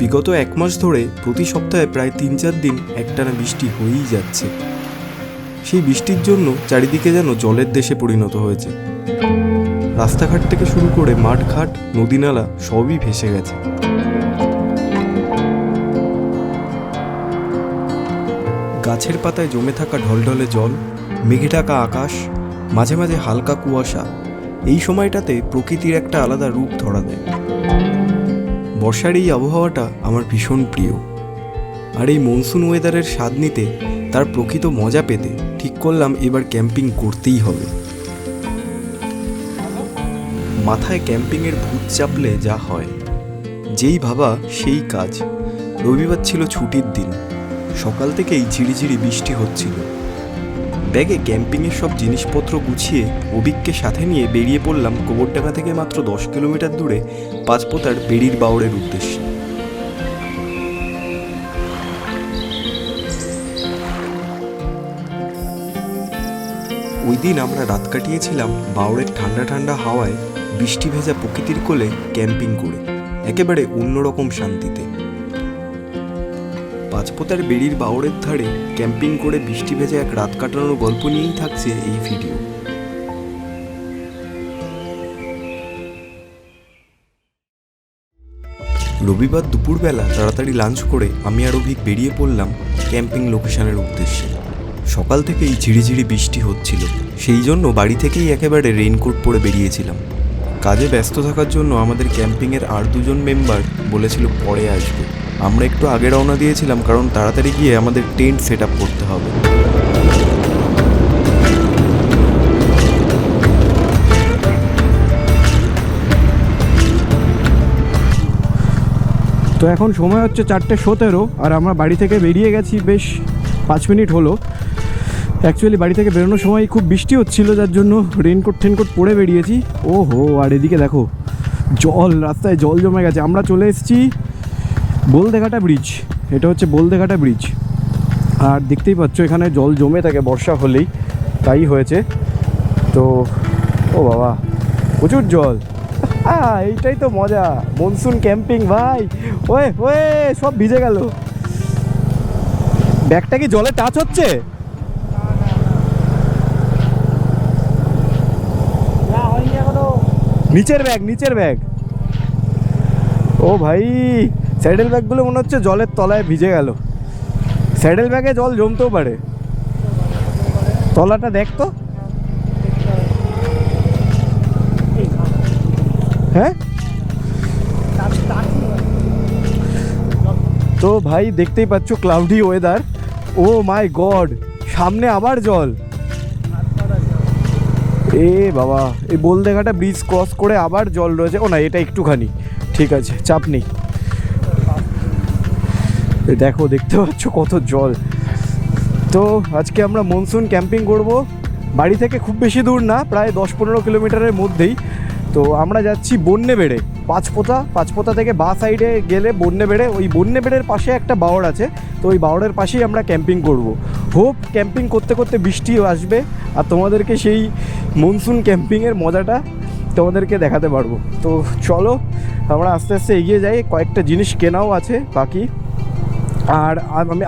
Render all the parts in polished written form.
বিগত 1 মাস ধরে প্রতি সপ্তাহে প্রায় 3-4 দিন একটানা বৃষ্টি হয়েই যাচ্ছে। সেই বৃষ্টির জন্য চারিদিকে যেন জলের দেশে পরিণত হয়েছে। রাস্তাঘাট থেকে শুরু করে মাঠঘাট, নদীনালা সবই ভেসে গেছে। গাছের পাতায় জমে থাকা ঢলঢলে জল, মেঘে ঢাকা আকাশ, মাঝে মাঝে হালকা কুয়াশা, এই সময়টাতে প্রকৃতির একটা আলাদা রূপ ধরা দেয়। বর্ষার এই আবহাওয়াটা আমার ভীষণ প্রিয়। আর এই মনসুন ওয়েদারের স্বাদ নিতে, তার প্রকৃত মজা পেতে ঠিক করলাম এবার ক্যাম্পিং করতেই হবে। মাথায় ক্যাম্পিংয়ের ভূত চাপলে যা হয়, যেই ভাবা সেই কাজ। রবিবার ছিল ছুটির দিন, সকাল থেকেই ঝিরিঝিরি বৃষ্টি হচ্ছিল। ব্যাগে ক্যাম্পিংয়ের সব জিনিসপত্র গুছিয়ে অভিককে সাথে নিয়ে বেরিয়ে পড়লাম গোবরডাঙ্গা থেকে মাত্র 10 কিলোমিটার দূরে পাঁচপোতার বেড়ির বাওড়ের উদ্দেশ্যে। ওই দিন আমরা রাত কাটিয়েছিলাম বাওড়ের ঠান্ডা ঠান্ডা হাওয়ায়, বৃষ্টি ভেজা প্রকৃতির কোলে ক্যাম্পিং করে, একেবারে অন্যরকম শান্তিতে। পাঁচপোতার বেড়ির বাওড়ের ধারে ক্যাম্পিং করে বৃষ্টি ভেজা এক রাত কাটানোর গল্প নিয়েই থাকছে এই ভিডিও। রবিবার দুপুরবেলা তাড়াতাড়ি লাঞ্চ করে আমি আর অভিক বেরিয়ে পড়লাম ক্যাম্পিং লোকেশনের উদ্দেশ্যে। সকাল থেকেই ঝিরিঝিরি বৃষ্টি হচ্ছিল, সেই জন্য বাড়ি থেকেই একেবারে রেইনকোট পরে বেরিয়েছিলাম। কাজে ব্যস্ত থাকার জন্য আমাদের ক্যাম্পিংয়ের আর 2জন মেম্বার বলেছিল পরে আসবে। আমরা একটু আগে রওনা দিয়েছিলাম, কারণ তাড়াতাড়ি গিয়ে আমাদের টেন্ট সেট আপ করতে হবে। তো এখন সময় হচ্ছে 4:17 আর আমরা বাড়ি থেকে বেরিয়ে গেছি বেশ 5 মিনিট হলো। অ্যাকচুয়ালি বাড়ি থেকে বেরোনোর সময় খুব বৃষ্টি হচ্ছিল, যার জন্য রেনকোট পরে বেরিয়েছি। ওহো, আর এদিকে দেখো জল, রাস্তায় জল জমে গেছে। আমরা চলে এসেছি বলদেঘাটা ব্রিজ। এটা হচ্ছে বলদেঘাটা ব্রিজ, আর দেখতেই পাচ্ছ এখানে জল জমে থাকে বর্ষা হলেই, তাই হয়েছে। তো ও বাবা, প্রচুর জল। এইটাই তো মজা মনসুন ক্যাম্পিং ভাই। ওয়ে ওয়ে, সব ভিজে গেল। ব্যাগটা কি জলে টাচ হচ্ছে? নিচের ব্যাগ। ও ভাই, স্যাডেল ব্যাগগুলো মনে হচ্ছে জলের তলায় ভিজে গেল। স্যাডেল ব্যাগে জল জমতেও পারে, তলাটা দেখ তো। হ্যাঁ, তো ভাই দেখতেই পাচ্ছ ক্লাউডি ওয়েদার। ও মাই গড, সামনে আবার জল। এ বাবা, এই বলদেঘাটা ব্রিজ ক্রস করে আবার জল রয়েছে। ও না, এটা একটুখানি, ঠিক আছে, চাপ নেই। দেখো, দেখতে পাচ্ছ কত জল। তো আজকে আমরা মনসুন ক্যাম্পিং করব। বাড়ি থেকে খুব বেশি দূর না, প্রায় 10-15 কিলোমিটারের মধ্যেই। তো আমরা যাচ্ছি বন্যেবেড়ে, পাঁচপোতা থেকে বা সাইডে গেলে বন্যেবেড়ে। ওই বন্যেবেড়ের পাশে একটা বাওড় আছে, তো ওই বাওড়ের পাশেই আমরা ক্যাম্পিং করব। হোপ ক্যাম্পিং করতে করতে বৃষ্টিও আসবে, আর তোমাদেরকে সেই মনসুন ক্যাম্পিংয়ের মজাটা তোমাদেরকে দেখাতে পারবো। তো চলো আমরা আস্তে আস্তে এগিয়ে যাই। কয়েকটা জিনিস কেনাও আছে বাকি। আর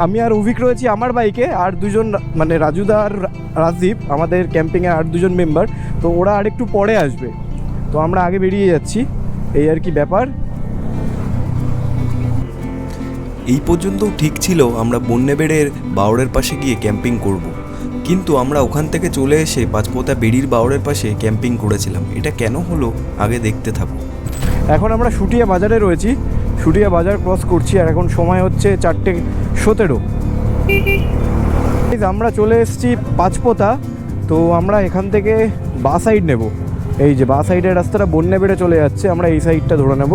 আমি আর অভিক রয়েছি আমার বাইকে, আর 2জন মানে রাজুদা আর রাজদীপ, আমাদের ক্যাম্পিংয়ের আর 2জন মেম্বার। তো ওরা আর একটু পরে আসবে, তো আমরা আগে বেরিয়ে যাচ্ছি, এই আর কি ব্যাপার। এই পর্যন্তও ঠিক ছিল আমরা বন্যেবেড়ের বাওড়ের পাশে গিয়ে ক্যাম্পিং করব, কিন্তু আমরা ওখান থেকে চলে এসে পাঁচপোতা বেড়ির বাওড়ের পাশে ক্যাম্পিং করেছিলাম। এটা কেন হলো আগে দেখতে থাকো। এখন আমরা শুটিয়া বাজারে রয়েছি, শুটিয়া বাজার ক্রস করছি, আর এখন সময় হচ্ছে 4:17। আমরা চলে এসেছি পাঁচপোতা। তো আমরা এখান থেকে বা সাইড নেব। এই যে বা সাইডের রাস্তাটা বন্যেবেড়ে চলে যাচ্ছে, আমরা এই সাইডটা ধরে নেব।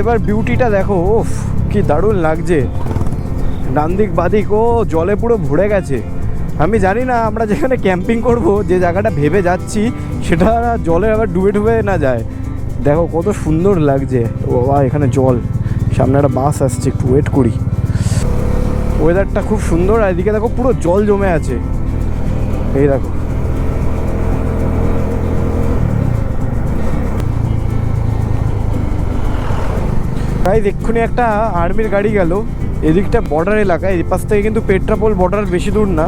এবার বিউটিটা দেখো, ওফ কি দারুণ লাগছে। ডান দিক বাদিক ও জলে পুরো ভরে গেছে। আমি জানি না আমরা যেখানে ক্যাম্পিং করব, যে জায়গাটা ভেবে যাচ্ছি, সেটা জলে আবার ডুবে না যায়। দেখো কত সুন্দর লাগছে। ও বাবা, এখানে জল, সামনে একটা বাস আসছে, একটু ওয়েট করি। ওয়েদারটা খুব সুন্দর, আর এদিকে দেখো পুরো জল জমে আছে। এই দেখো, প্রায় এক্ষুনি একটা আর্মির গাড়ি গেল, এদিকটা বর্ডার এলাকা, এই পাশ থেকে কিন্তু পেট্রাপোল বর্ডার বেশি দূর না,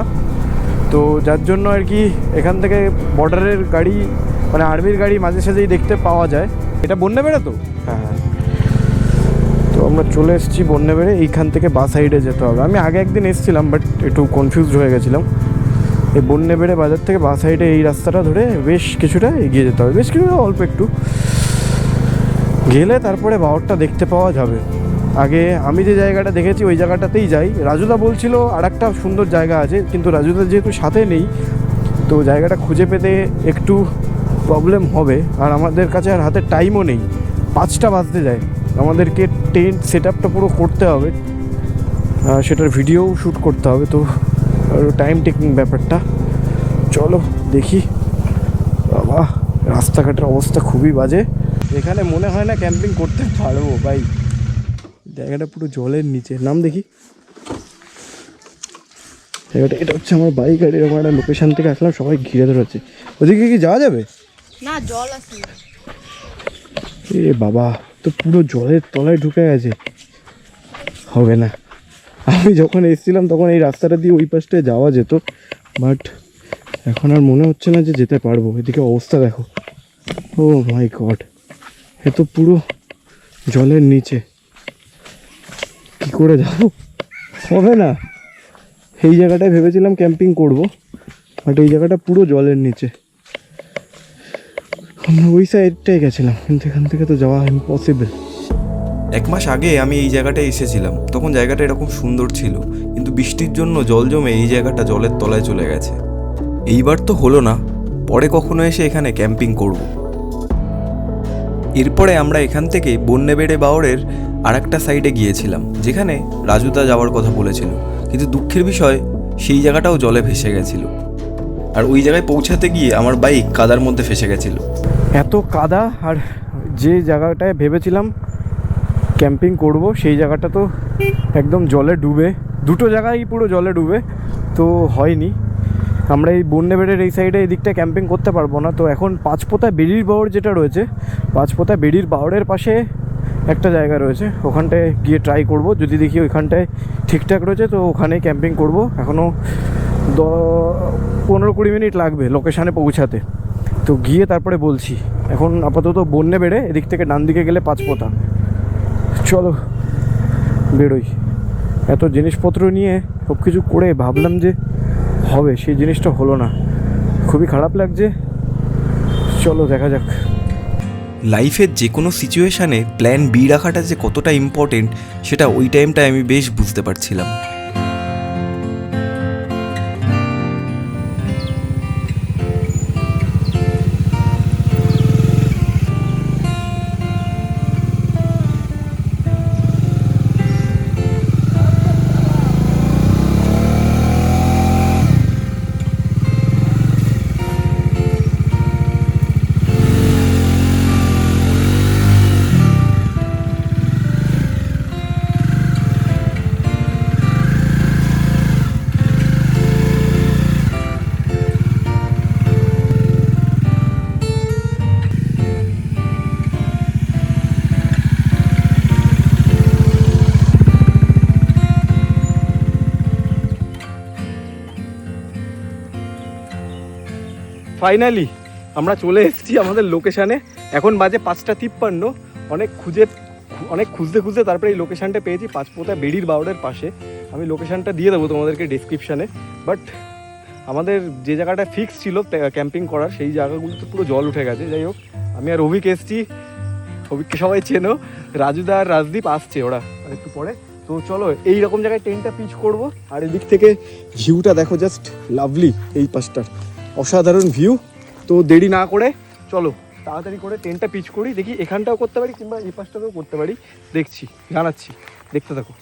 তো যার জন্য আর কি এখান থেকে বর্ডারের গাড়ি মানে আর্মির গাড়ি মাঝে সাঝেই দেখতে পাওয়া যায়। এটা বন্যেবেড়ে তো? হ্যাঁ, তো আমরা চলে এসেছি বন্যেবেড়ে। এইখান থেকে বাঁ সাইডে যেতে হবে। আমি আগে একদিন এসেছিলাম বাট একটু কনফিউজড হয়ে গেছিলাম। এই বন্যেবেড়ে বাজার থেকে বাঁ সাইডে এই রাস্তাটা ধরে বেশ কিছুটা এগিয়ে যেতে হবে, বেশ কিছুটা অল্প একটু গেলে তারপরে বাওরটা দেখতে পাওয়া যাবে। আগে আমি যে জায়গাটা দেখেছি ওই জায়গাটাতেই যাই। রাজুদা বলছিল আর একটা সুন্দর জায়গা আছে, কিন্তু রাজুদা যেহেতু সাথে নেই তো জায়গাটা খুঁজে পেতে একটু প্রবলেম হবে। আর আমাদের কাছে আর হাতে টাইমও নেই, 5টা বাজতে যায়, আমাদেরকে টেন্ট সেট আপটা পুরো করতে হবে, সেটার ভিডিও শ্যুট করতে হবে, তো টাইম টেকিং ব্যাপারটা। চলো দেখি। বাবা, রাস্তাঘাটের অবস্থা খুবই বাজে, এখানে মনে হয় না ক্যাম্পিং করতে পারবো ভাই। জায়গাটা পুরো জলের নিচে। নাম দেখি জায়গাটা, এটা হচ্ছে আমার বাইক, আর এরকম একটা লোকেশন থেকে আসলাম, সবাই ঘিরে ধরেছে। ওদিকে কি যাওয়া যাবে? না, জল আছে। এ বাবা, তো পুরো জলের তলায় ঢুকে গেছে, হবে না। আমি যখন এসেছিলাম তখন এই রাস্তাটা দিয়ে ওই পাশটায় যাওয়া যেত, বাট এখন আর মনে হচ্ছে না যে যেতে পারবো। এদিকে অবস্থা দেখো, ও মাই গড, এ তো পুরো জলের নিচে, কি করে যাবো? হবে না। এই জায়গাটায় ভেবেছিলাম ক্যাম্পিং করব, বাট এই জায়গাটা পুরো জলের নিচে। আমরা ওই সাইডটাই গেছিলাম, কিন্তু এখান থেকে তো যাওয়া ইম্পসিবল। 1 মাস আগে আমি এই জায়গাটায় এসেছিলাম, তখন জায়গাটা এরকম সুন্দর ছিল, কিন্তু বৃষ্টির জন্য জল জমে এই জায়গাটা জলের তলায় চলে গেছে। এইবার তো হলো না, পরে কখনো এসে এখানে ক্যাম্পিং করব। এরপরে আমরা এখান থেকে বন্যেবেড়ে বাওরের আর একটা সাইডে গিয়েছিলাম, যেখানে রাজুদা যাওয়ার কথা বলেছিল, কিন্তু দুঃখের বিষয় সেই জায়গাটাও জলে ভেসে গেছিল। আর ওই জায়গায় পৌঁছাতে গিয়ে আমার বাইক কাদার মধ্যে ফেসে গেছিল। এত কাদা, আর যে জায়গাটায় ভেবেছিলাম ক্যাম্পিং করব সেই জায়গাটা তো একদম জলে ডুবে, দুটো জায়গায় পুরো জলে ডুবে, তো হয়নি। আমরা এই বন্যেবেড়ের এই সাইডে এই দিকটা ক্যাম্পিং করতে পারবো না। তো এখন পাঁচপোতা বেড়ির বাওর যেটা রয়েছে, পাঁচপোতা বেড়ির বাওরের পাশে একটা জায়গা রয়েছে, ওখানটায় গিয়ে ট্রাই করব। যদি দেখি ওইখানটায় ঠিকঠাক রয়েছে তো ওখানে ক্যাম্পিং করব। এখনও 15-20 মিনিট লাগবে লোকেশানে পৌঁছাতে, তো গিয়ে তারপরে বলছি। এখন আপাতত বন্যেবেড়ে, এদিক থেকে ডান দিকে গেলে পাঁচপোতা। চলো বেরোই। এত জিনিসপত্র নিয়ে সব কিছু করে ভাবলাম যে হবে, সেই জিনিসটা হলো না, খুবই খারাপ লাগছে। চলো দেখা যাক। লাইফের যে কোনো সিচুয়েশানে প্ল্যান বি রাখাটা যে কতটা ইম্পর্টেন্ট সেটা ওই টাইমটায় আমি বেশ বুঝতে পারছিলাম। ফাইনালি আমরা চলে এসেছি আমাদের লোকেশানে। এখন বাজে 5:53। অনেক খুঁজতে খুঁজতে তারপরে এই লোকেশানটা পেয়েছি, পাঁচপোতা বেড়ির বাওরের পাশে। আমি লোকেশানটা দিয়ে দেবো তোমাদেরকে ডিসক্রিপশানে। বাট আমাদের যে জায়গাটা ফিক্স ছিল ক্যাম্পিং করার, সেই জায়গাগুলোতে পুরো জল উঠে গেছে। যাই হোক, আমি আর অভিক এসেছি, অভিককে সবাই চেনো, রাজুদা আর রাজদীপ আসছে ওরা একটু পরে। তো চলো এই রকম জায়গায় টেন্টটা পিচ করবো। আর এদিক থেকে ভিউটা দেখো, জাস্ট লাভলি, এই পাশটার অসাধারণ ভিউ। তো দেরি না করে চলো তাড়াতাড়ি করে টেন্টটা পিচ করি। দেখি এখানটাও করতে পারি কিংবা এই পাশটাতেও করতে পারি, দেখছি, জানাচ্ছি, দেখতে থাকো।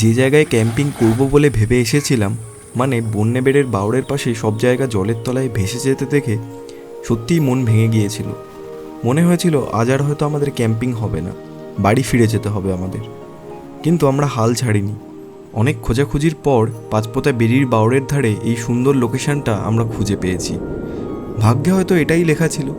যে জায়গায় ক্যাম্পিং করব বলে ভেবে এসেছিলাম, মানে বন্যেবেড়ের বাওরের পাশে সব জায়গা জলের তলায় ভেসে যেতে দেখে সত্যিই মন ভেঙে গিয়েছিল। মনে হয়েছিল আজ আর হয়তো আমাদের ক্যাম্পিং হবে না, বাড়ি ফিরে যেতে হবে আমাদের। কিন্তু আমরা হাল ছাড়িনি। অনেক খোঁজাখুঁজির পর পাঁচপোতা বেরির বাওড়ের ধারে এই সুন্দর লোকেশনটা আমরা খুঁজে পেয়েছি। ভাগ্যে হয়তো এটাই লেখা ছিল।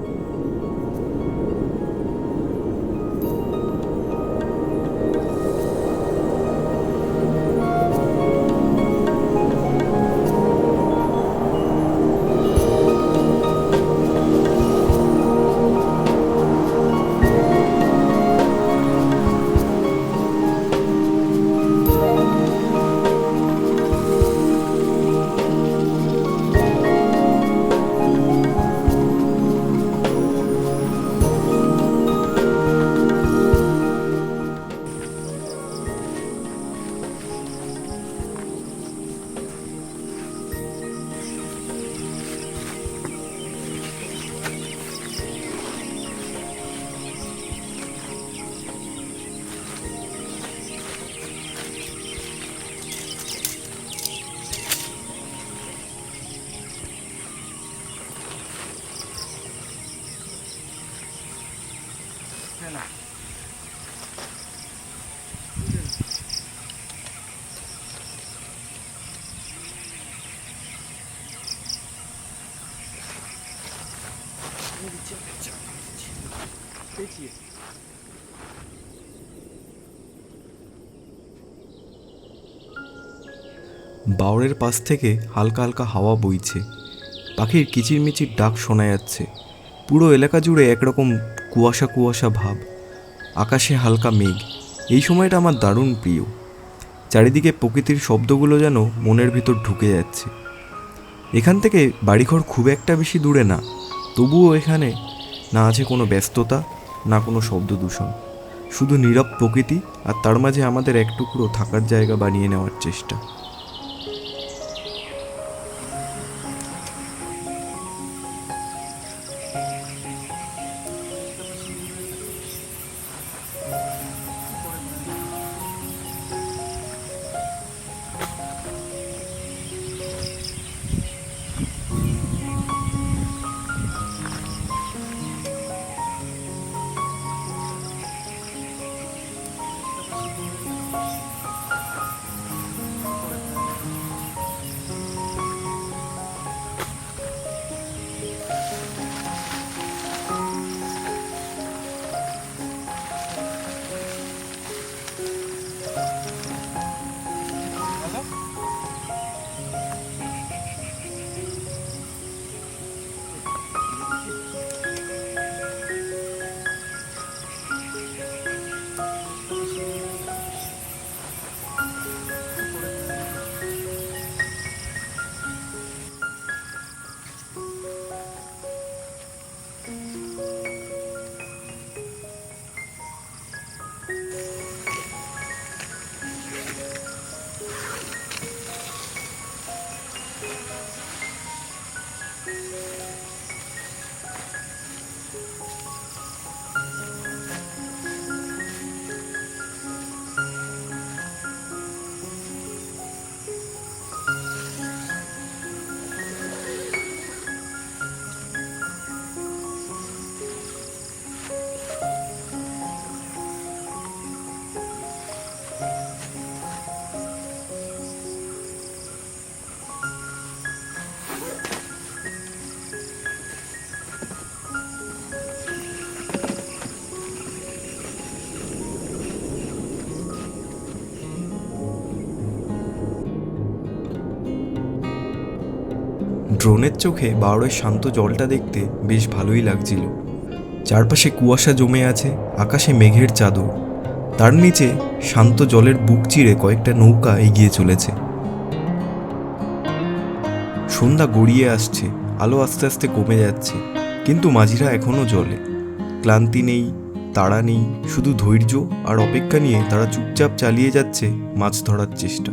বাওড়ের পাশ থেকে হালকা হালকা হাওয়া বইছে, পাখির কিচিরমিচির ডাক শোনা যাচ্ছে। পুরো এলাকা জুড়ে একরকম কুয়াশা কুয়াশা ভাব, আকাশে হালকা মেঘ। এই সময়টা আমার দারুণ প্রিয়। চারিদিকে প্রকৃতির শব্দগুলো যেন মনের ভিতর ঢুকে যাচ্ছে। এখান থেকে বাড়িঘর খুব একটা বেশি দূরে না, তবুও এখানে না আছে কোনো ব্যস্ততা, না কোনো শব্দ দূষণ, শুধু নীরব প্রকৃতি, আর তার মাঝে আমাদের এক টুকরো থাকার জায়গা বানিয়ে নেওয়ার চেষ্টা। ড্রোনের চোখে বাওড়ের শান্ত জলটা দেখতে বেশ ভালোই লাগছিল। চারপাশে কুয়াশা জমে আছে, আকাশে মেঘের চাদর, তার নিচে শান্ত জলের বুক চিরে কয়েকটা নৌকা এগিয়ে চলেছে। সন্ধ্যা গড়িয়ে আসছে, আলো আস্তে আস্তে কমে যাচ্ছে, কিন্তু মাঝিরা এখনও জলে। ক্লান্তি নেই, তাড়া নেই, শুধু ধৈর্য আর অপেক্ষা নিয়ে তারা চুপচাপ চালিয়ে যাচ্ছে মাছ ধরার চেষ্টা।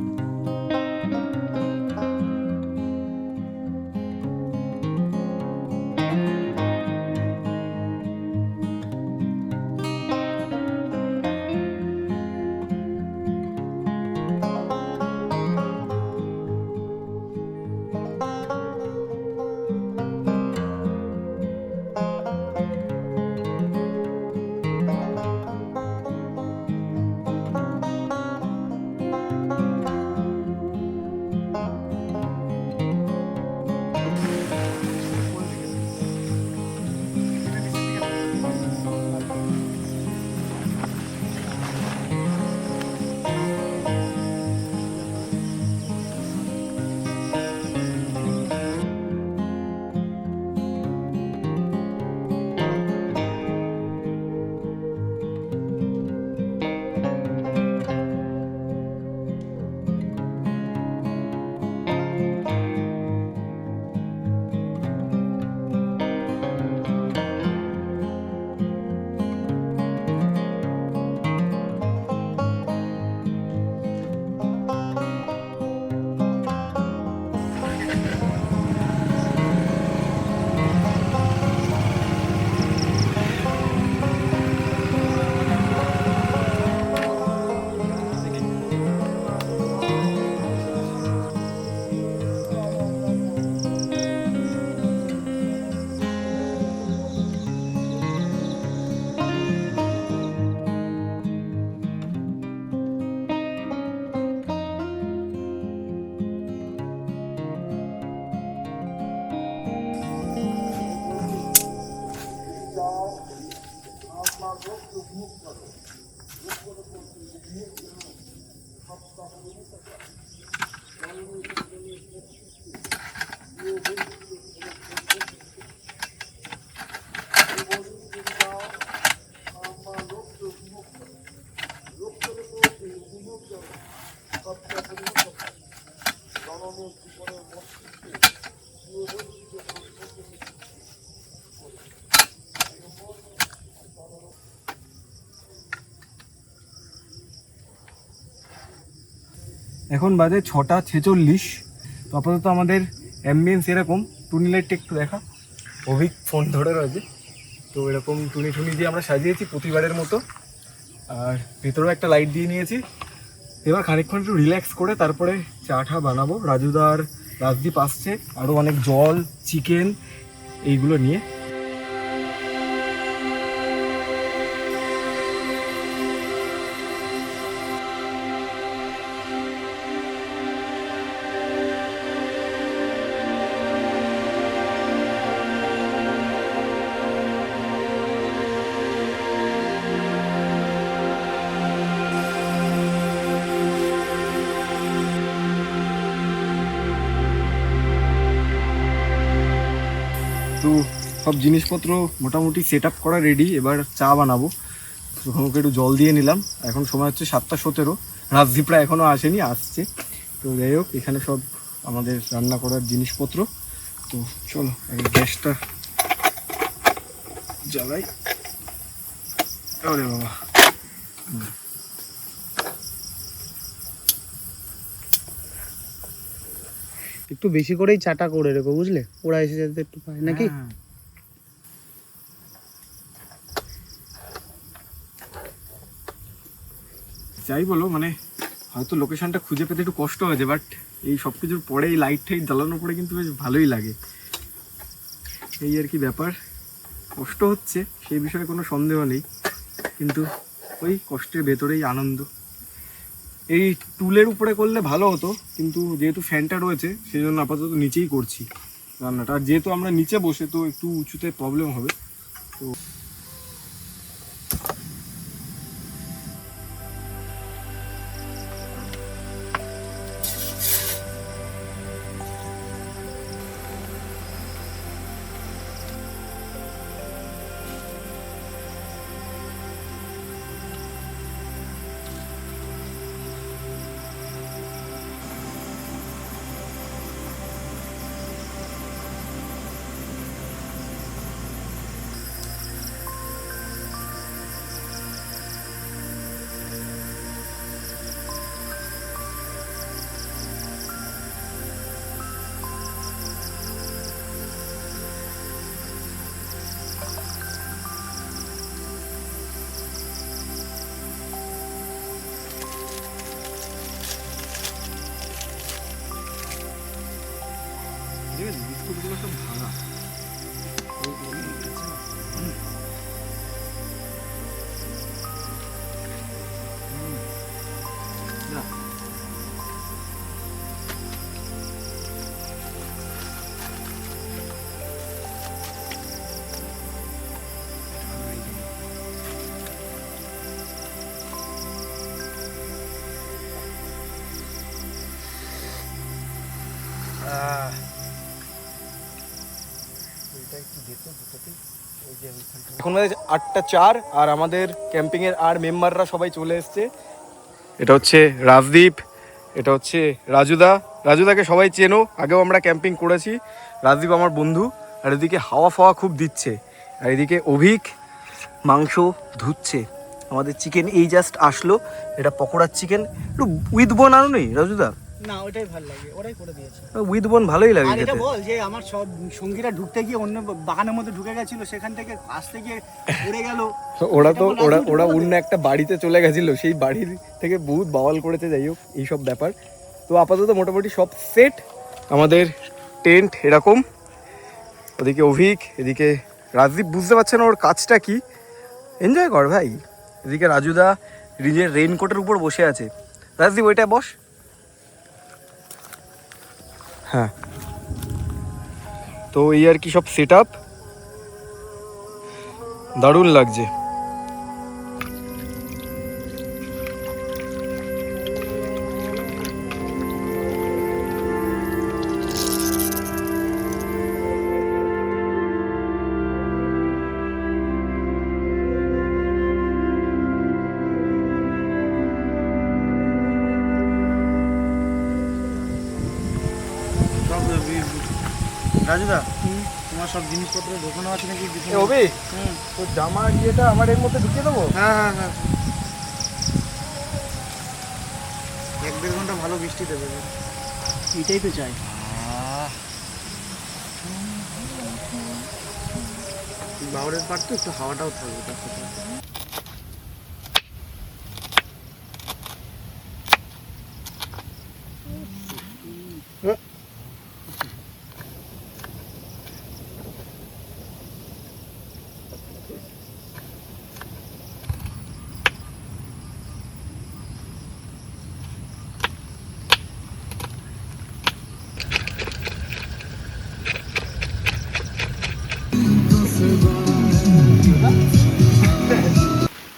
এখন বাজে 6:46। তো আপাতত আমাদের অ্যাম্বিয়েন্স এরকম। টুনি লাইটটা একটু দেখা, অভিক ফোন ধরে রয়েছে। তো এরকম টুনি দিয়ে আমরা সাজিয়েছি প্রতিবারের মতো, আর ভেতরেও একটা লাইট দিয়ে নিয়েছি। এবার খানিকক্ষণ একটু রিল্যাক্স করে তারপরে চা বানাবো। রাজুদা আর রাজদীপ আসছে, আরও অনেক জল, চিকেন এইগুলো নিয়ে। তো সব জিনিসপত্র মোটামুটি সেট আপ করা রেডি। এবার চা বানাবো। ওকে একটু জল দিয়ে নিলাম। এখন সময় হচ্ছে 7:17। রাজদীপরা এখনও আসেনি, আসছে। তো যাই হোক, এখানে সব আমাদের রান্না করার জিনিসপত্র। তো চলো আগে গ্যাসটা জ্বালাই। আরে বাবা, একটু বেশি করেই চাটা করে রেখো, বুঝলে? ওরা এসে যাতে একটু পায় নাকি। হ্যাঁ। যাই বলো, মানে হয়তো লোকেশনটা খুঁজে পেতে একটু কষ্ট হয়েছে, বাট এই সব কিছুর পরে এই লাইট টাইট জ্বালানোর পরে কিন্তু বেশ ভালোই লাগে। এই আর কি ব্যাপার। কষ্ট হচ্ছে সেই বিষয়ে কোনো সন্দেহ নেই, কিন্তু ওই কষ্টের ভেতরেই আনন্দ। এই টুলের উপরে করলে ভালো হতো, কিন্তু যেহেতু ফ্যানটা রয়েছে সেই জন্য আপাতত নিচেই করছি রান্নাটা। আর যেহেতু আমরা নিচে বসে, তো একটু উঁচুতে প্রবলেম হবে। তো বিস্কুটগুলো সব ভাঙা। এখন বাজে 8:04, আর আমাদের ক্যাম্পিংয়ের আর মেম্বাররা সবাই চলে এসছে। এটা হচ্ছে রাজদীপ, এটা হচ্ছে রাজুদাকে সবাই চেনো, আগেও আমরা ক্যাম্পিং করেছি। রাজদীপ আমার বন্ধু। আর এদিকে হাওয়া ফাওয়া খুব দিচ্ছে, আর এদিকে অভিক মাংস ধুচ্ছে। আমাদের চিকেন এই জাস্ট আসলো, এটা পকোড়ার চিকেন। একটু উইথ বোন আনো নেই রাজুদা? না, ওটাই ভালো লাগে, ওরাই করে দিয়েছে। উইথ বোন ভালোই লাগে আর এটা খেতে। বল যে আমার সব সঙ্গীরা ঢুকতে গিয়ে অন্য বাগানের মধ্যে ঢুকে গেছিল, সেখান থেকে আসতে গিয়ে উড়ে গেল। ওরা অন্য একটা বাড়িতে চলে গেছিল, সেই বাড়ির থেকে বহুত বাওয়াল করেছে। যাই হোক, এইসব ব্যাপার। তো আপাতত মোটামুটি সব সেট। আমাদের টেন্ট এরকম, ওদিকে অভিক, এদিকে রাজদীপ বুঝতে পারছে না ওর কাজটা কি। এনজয় কর ভাই। এদিকে রাজুদা নিজের রেইনকোটের উপর বসে আছে। রাজদীপ ওইটায় বস। হ্যাঁ, তো এই আর কি সব সেট আপ। দারুণ লাগছে। রাজুদা, তোমার সব জিনিসপত্র ঢোকানো আছে নাকি? অভি, তোর জামা ইয়েটা আমার এর মধ্যে ঢুকিয়ে দেবো? হ্যাঁ হ্যাঁ হ্যাঁ, একদম 1.5 ঘন্টা ভালো বৃষ্টি দেবে, এটাই তো চাই। বাউরের পাট তো একটু হাওয়াটাও থাকবে তার সাথে।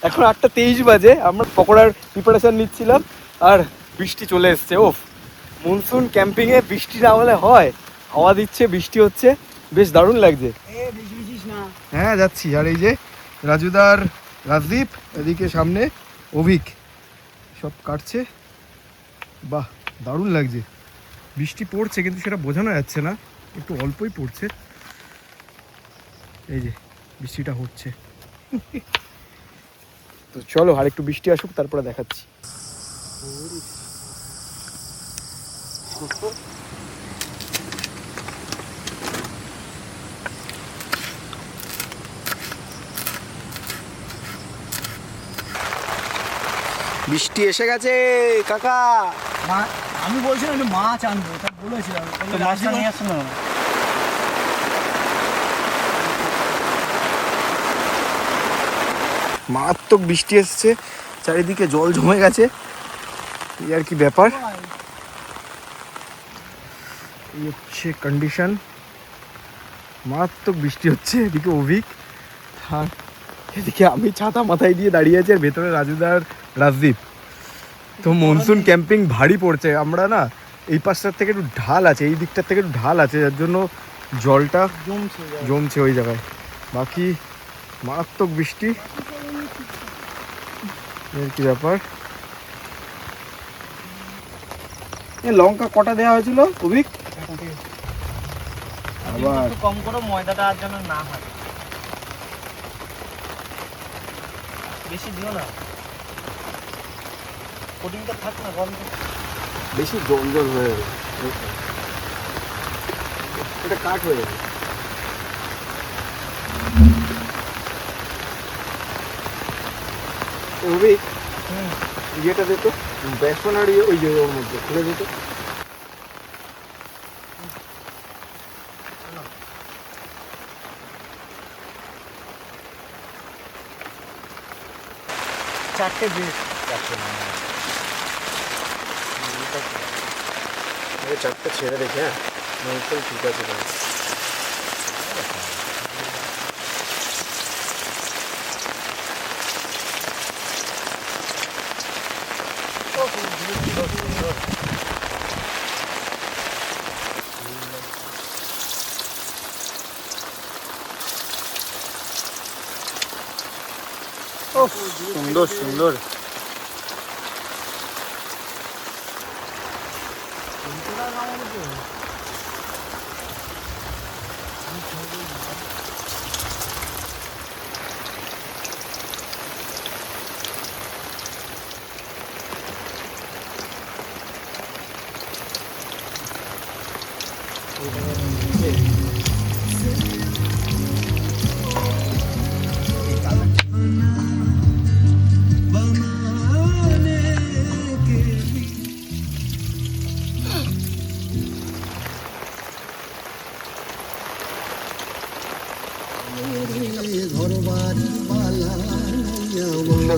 এখন 8:23 বাজে, আমরা পকোড়ার প্রিপারেশন নিচ্ছিলাম আর বৃষ্টি চলে এসছে। ওফ, মনসুন ক্যাম্পিংয়ে বৃষ্টি না হলে হয়? হাওয়া দিচ্ছে, বৃষ্টি হচ্ছে, বেশ দারুণ লাগছে। হ্যাঁ যাচ্ছি। আর এই যে রাজুদার রাজদীপ, এদিকে সামনে অভিক সব কাটছে। বাহ, দারুণ লাগছে। বৃষ্টি পড়ছে কিন্তু সেটা বোঝানো যাচ্ছে না, একটু অল্পই পড়ছে। এই যে বৃষ্টিটা হচ্ছে। তো চলো আর একটু বৃষ্টি আসুক, তারপরে দেখাচ্ছি। বৃষ্টি এসে গেছে কাকা। আমি বলছিলাম একটু মাছ আনবো, তা বলেছিলাম মাছটা নিয়ে আসছো না। মারাত্মক বৃষ্টি এসছে, চারিদিকে জল জমে গেছে, এই আর কি ব্যাপার। এই হচ্ছে কন্ডিশন, মারাত্মক বৃষ্টি হচ্ছে। এদিকে অভিক আর এদিকে আমি ছাতা মাথায় দিয়ে দাঁড়িয়ে আছি, আর ভেতরে রাজুদার রাজদীপ। তো মনসুন ক্যাম্পিং ভারী পড়ছে। আমরা না এই পাশটার থেকে একটু ঢাল আছে, এই দিকটার থেকে একটু ঢাল আছে, যার জন্য জলটা জমছে ওই জায়গায়। বাকি মারাত্মক বৃষ্টি, এর কি ব্যাপার। লঙ্কা কটা দেওয়া হয়েছিল অভিক? আবার কম করে ময়দাটা আর যেন না হয়, বেশি দিও না, কোটিংটা থাক না, গরম বেশি জল জল হয়ে যাবে, এটা কাট হয়ে যাবে। অভিক ইয়েটা দিত বেসন আর ওই যে ওর মধ্যে খুলে দিত। চারটে বেশ, চারটে ছেড়ে দেখে। হ্যাঁ মনসুন ঠিক আছে। সুন্দর সুন্দর।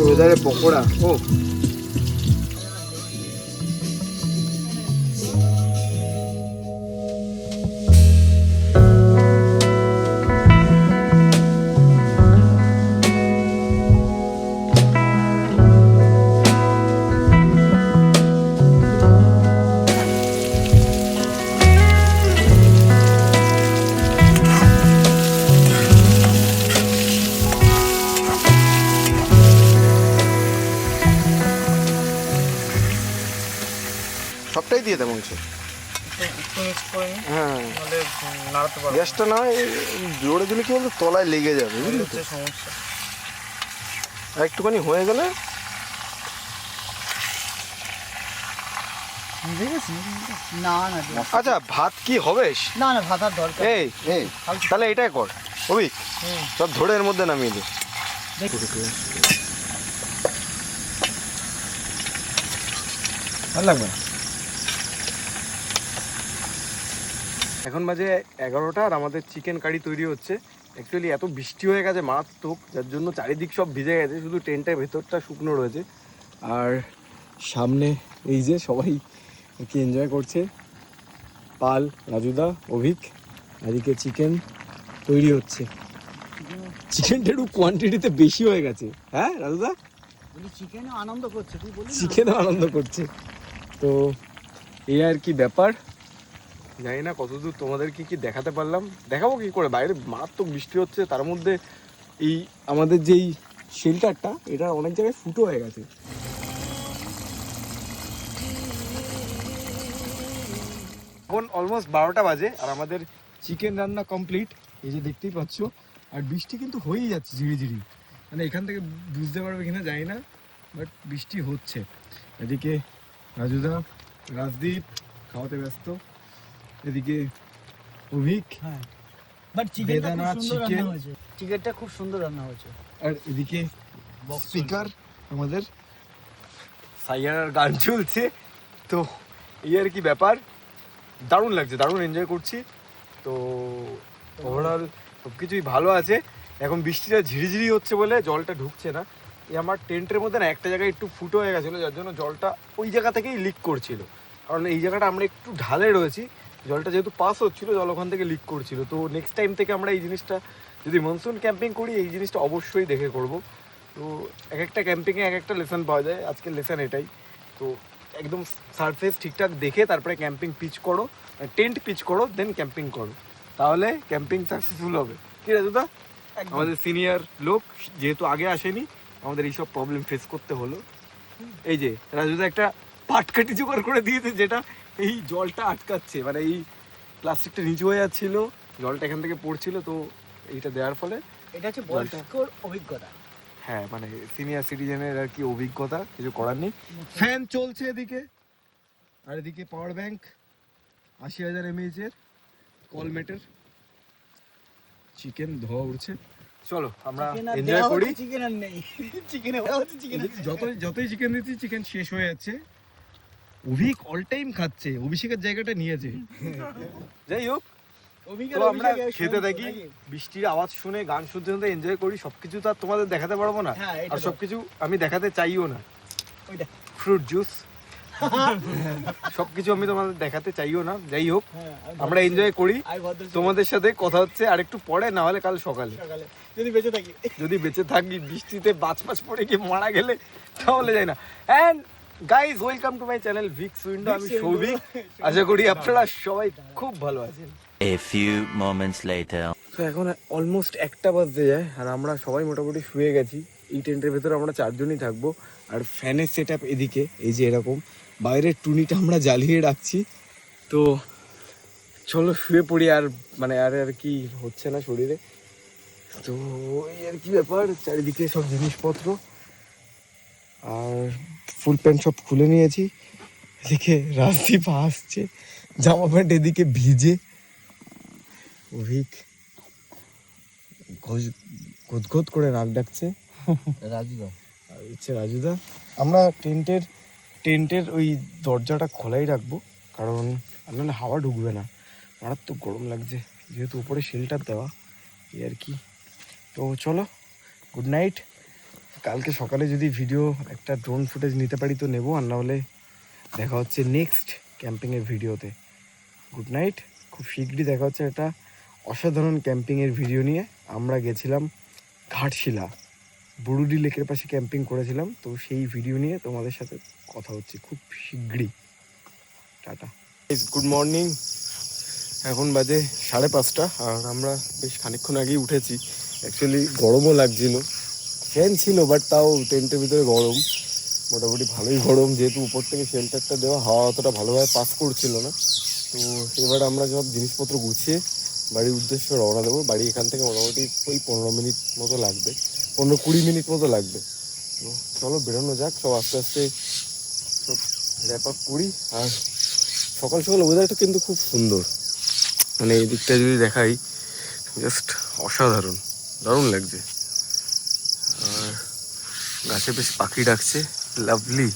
ওয়েদারে পকোড়া, ও সবটাই দিয়ে দেয় মাংস। হ্যাঁ গ্যাসটা না জোরে দিলে কি বলতো তলায় লেগে যাবে, বুঝলি তো সমস্যা। একটুখানি হয়ে গেলে না না আচ্ছা ভাত কি হবে? না না ভাতার দরকার এই তাহলে এটাই কর অভিক, সব ধরে এর মধ্যে নামিয়ে দে। ভালো লাগবে না। এখন বাজে 11টা আর আমাদের চিকেন কারি তৈরি হচ্ছে। অ্যাকচুয়ালি এত বৃষ্টি হয়ে গেছে মারাত্মক, যার জন্য চারিদিক সব ভিজে গেছে, শুধু টেন্টের ভেতরটা শুকনো রয়েছে। আর সামনে এই যে সবাই কি এনজয় করছে, পাল, রাজুদা, অভিক, এদিকে চিকেন তৈরি হচ্ছে। চিকেনটা একটু কোয়ান্টিটিতে বেশি হয়ে গেছে, হ্যাঁ রাজুদা? চিকেনও আনন্দ করছে, তুই বলি চিকেনও আনন্দ করছে। তো এই আর কি ব্যাপার, জানি না কতদূর তোমাদের কি দেখাতে পারলাম। দেখাবো কি করে, বাইরে মারাত্মক বৃষ্টি হচ্ছে, তার মধ্যে এই আমাদের যেই শেল্টারটা এটা অনেক জায়গায় ফুটো হয়ে গেছে। এখন অলমোস্ট 12টা বাজে আর আমাদের চিকেন রান্না কমপ্লিট, এই যে দেখতেই পাচ্ছ। আর বৃষ্টি কিন্তু হয়েই যাচ্ছে ঝিরিঝিরি, মানে এখান থেকে বুঝতে পারবে কিনা জানি না, বাট বৃষ্টি হচ্ছে। এদিকে রাজুদা, রাজদীপ খাওয়াতে ব্যস্ত, এদিকে অভিক, হ্যাঁ বাট চিকেনটা বেদানা, খুব সুন্দর chicken। রান্না হয়েছে, চিকেনটা খুব সুন্দর রান্না হয়েছে। আর এদিকে স্পিকার আমাদের সাইয়ার গান চলছে। তো এই আর কি ব্যাপার, দারুণ লাগছে, দারুণ এনজয় করছি। তো ওভারঅল সব কিছুই ভালো আছে। এখন বৃষ্টিটা ঝিরিঝিরি হচ্ছে বলে জলটা ঢুকছে না। এই আমার টেন্টের মধ্যে না একটা জায়গায় একটু ফুটো হয়ে গেছিলো, যার জন্য জলটা ওই জায়গা থেকেই লিক করছিল। কারণ এই জায়গাটা আমরা একটু ঢালে রয়েছি, জলটা যেহেতু পাস হচ্ছিলো জল ওখান থেকে লিক করছিল। তো নেক্সট টাইম থেকে আমরা এই জিনিসটা যদি মনসুন ক্যাম্পিং করি এই জিনিসটা অবশ্যই দেখে করব। তো এক একটা ক্যাম্পিংয়ে এক একটা লেসন পাওয়া যায়, আজকের লেসন এটাই। তো একদম সারফেস ঠিকঠাক দেখে তারপরে ক্যাম্পিং পিচ করো, টেন্ট পিচ করো, দেন ক্যাম্পিং করো, তাহলে ক্যাম্পিং সাকসেসফুল হবে। কি রাজুদা? আমাদের সিনিয়র লোক যেহেতু আগে আসেনি, আমাদের এইসব প্রবলেম ফেস করতে হলো। এই যে রাজুদা একটা পাটকাঠি জোগাড় করে দিয়েছে, যেটা এই জলটা আটকাচ্ছে, মানে এই প্লাস্টিকটা নিচু হয়ে যাচ্ছিল, জলটা এখান থেকে পড়ছিল, তো এইটা দেওয়ার ফলে এটা হচ্ছে বয়স্কর অভিজ্ঞতা। হ্যাঁ মানে সিনিয়র সিটিজেনের আর কি অভিজ্ঞতা, কিছু করার নেই। ফ্যান চলছে এদিকে, আর এদিকে পাওয়ার ব্যাংক 80,000 mAh এর কলমেটের। চিকেন ধোয়া উঠছে, চলো আমরা এনজয় করি। চিকেন আর নেই, চিকেনে চিকেন যতই চিকেন দিচ্ছি চিকেন শেষ হয়ে যাচ্ছে। অভিক অল টাইম খাচ্ছে, অভিষেকের জায়গাটা নিয়েছে। যাই হোক, তো আমরা খেতে থাকি, বৃষ্টির আওয়াজ শুনে গান শুনতে শুনতে এনজয় করি। সবকিছু তো আর তোমাদের দেখাতে পারবো না, আর সবকিছু আমি দেখাতে চাইও না। ফ্রুট জুস সবকিছু আমি তোমাদের দেখাতে চাইও না। যাই হোক, আমরা এনজয় করি। তোমাদের সাথে কথা হচ্ছে আর একটু পরে, না হলে কাল সকালে যদি বেঁচে থাকি। বৃষ্টিতে বাজ পড়ে গিয়ে মারা গেলে তাহলে যাই না। And guys, welcome to my channel Vicks window. আমি সৌভিক, আশা করি আপনারা সবাই খুব ভালো আছেন। A few moments later. তো এখন অলমোস্ট 1টা বাজতে যায় আর আমরা সবাই মোটামুটি শুয়ে গেছি। এই টেন্টের ভেতরে আমরা 4 জনই থাকবো। আর ফ্যানের সেট আপ এদিকে, এই যে এরকম বাইরের টুনিটা আমরা জ্বালিয়ে রাখছি। তো চলো শুয়ে পড়ি, আর মানে আর কি হচ্ছে না শরীরে। তো এই আর কি ব্যাপার, চারিদিকে সব জিনিসপত্র আর ফুল প্যান্ট সব খুলে নিয়েছি। এদিকে রাজদীপ আসছে, জামা প্যান্ট এদিকে ভিজে। অভিক গদগদ করে নাক ডাকছে, রাজুদা আর হচ্ছে রাজুদা। আমরা টেন্টের ওই দরজাটা খোলাই রাখবো, কারণ নাহলে হাওয়া ঢুকবে না, মারাত্মক গরম লাগছে, যেহেতু উপরে শেল্টার দেওয়া, এই আর কি। তো চলো, গুড নাইট। কালকে সকালে যদি ভিডিও একটা ড্রোন ফুটেজ নিতে পারি তো নেবো, আর না হলে দেখা হচ্ছে নেক্সট ক্যাম্পিংয়ের ভিডিওতে। গুড নাইট, খুব শীঘ্রই দেখা হচ্ছে একটা অসাধারণ ক্যাম্পিংয়ের ভিডিও নিয়ে। আমরা গেছিলাম ঘাটশিলা, বুরুডি লেকের পাশে ক্যাম্পিং করেছিলাম, তো সেই ভিডিও নিয়ে তোমাদের সাথে কথা হচ্ছে খুব শীঘ্রই। Tata, good morning. এখন বাজে 5:30 আর আমরা বেশ খানিকক্ষণ আগেই উঠেছি। অ্যাকচুয়ালি গরমও লাগছিল, ফ্যান ছিল বাট তাও টেন্টের ভিতরে গরম, মোটামুটি ভালোই গরম, যেহেতু উপর থেকে শেল্টারটা দেওয়া, হাওয়া অতটা ভালোভাবে পাস করছিল না। তো এবার আমরা সব জিনিসপত্র গুছিয়ে বাড়ির উদ্দেশ্যে রওনা দেবো। বাড়ি এখান থেকে মোটামুটি ওই 15 মিনিট মতো লাগবে, 15-20 মিনিট মতো লাগবে। তো চলো বেরোনো যাক, সব আস্তে আস্তে সব র্যাপ আপ করি। আর সকাল সকাল ওয়েদারটা কিন্তু খুব সুন্দর, মানে এই দিকটা যদি দেখাই জাস্ট অসাধারণ, দারুণ লাগছে। আর গাছে বেশ পাখি ডাকছে, লাভলি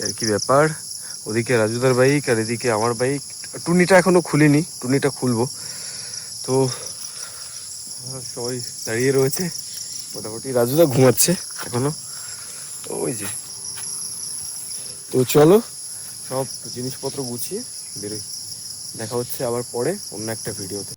আর কি ব্যাপার। ওদিকে রাজুদার বাইক আর এদিকে আমার বাইক। টুনিটা এখনো খুলিনি, টুনিটা খুলবো। তো সবাই দাঁড়িয়ে রয়েছে, মোটামুটি রাজুদা ঘুমাচ্ছে এখনো, ওই যে। তো চলো সব জিনিসপত্র গুছিয়ে বেরোই, দেখা হচ্ছে আবার পরে অন্য একটা ভিডিওতে।